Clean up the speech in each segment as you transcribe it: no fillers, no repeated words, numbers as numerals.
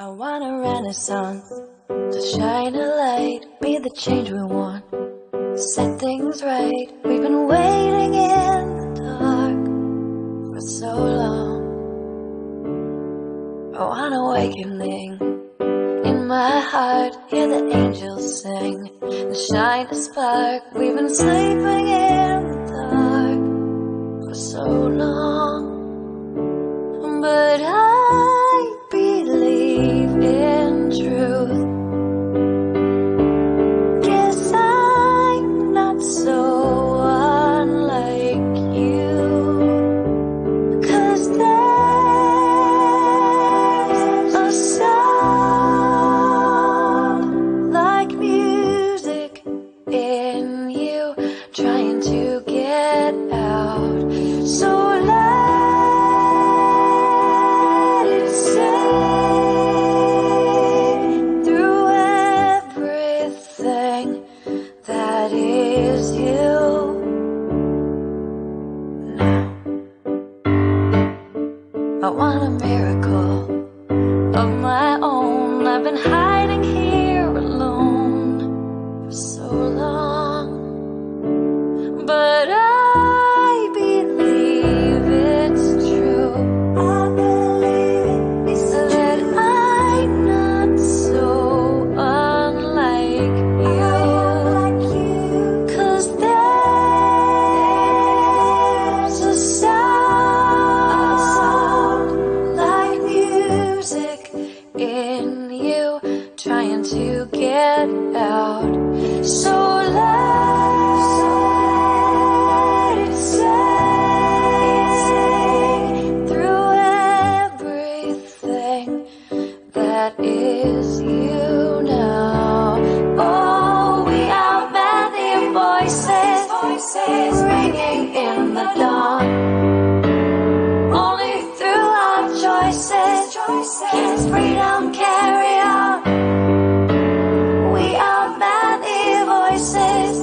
I want a renaissance to shine a light, be the change we want, set things right. We've been waiting in the dark for so long. I want awakening in my heart, hear the angels sing and shine a spark. We've been sleeping in the dark for so long, but I believe in truth. Guess I'm not so unlike you, 'cause there's a sound like music in you, trying to get out. So let it sing through everything that is you. Now I want a miracle of my own. I've been hiding here alone for so long, but I believe it's true. I believe that I'm not so unlike you, 'cause there's a sound like music in you, trying to get out. So let it sing through everything that is you now. Oh, we outman the voices ringing in the dawn. Only through our choices can freedom carry on. We outman the voices,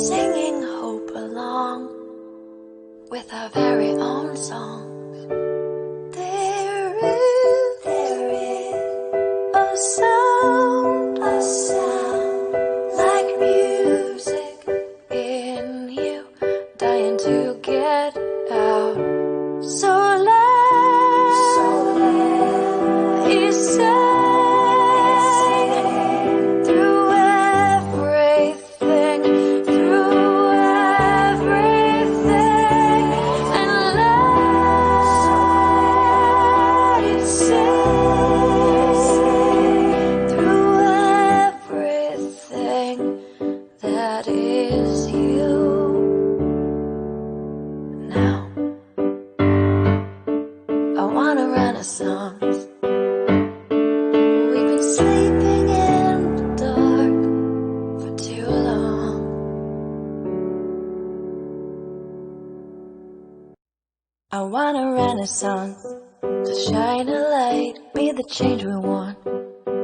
singing hope along with our very own songs. There is a sound like music in you, dying to get out. So let it sing through everything, and let it sing through everything that is you. Now I want a renaissance. We've been sleeping in the dark for too long. I want a renaissance to shine a light, be the change we want,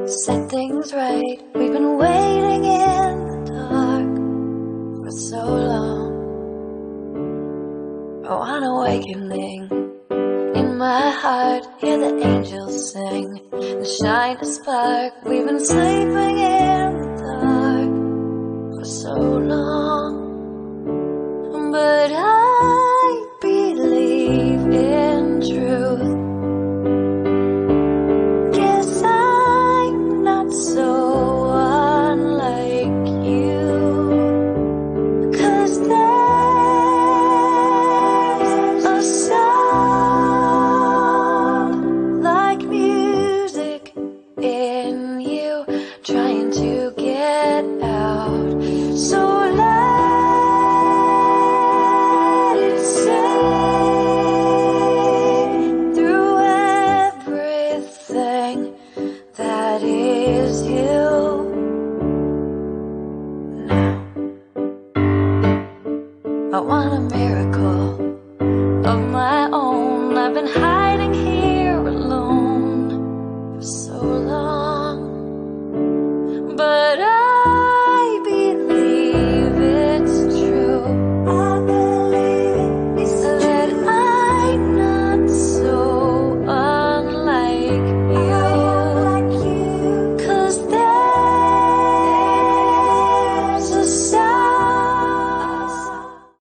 set things right. We've been waiting in the dark for so long. I want awakening in my heart, hear the angels sing and shine a spark. We've been sleeping in the dark for so long, but I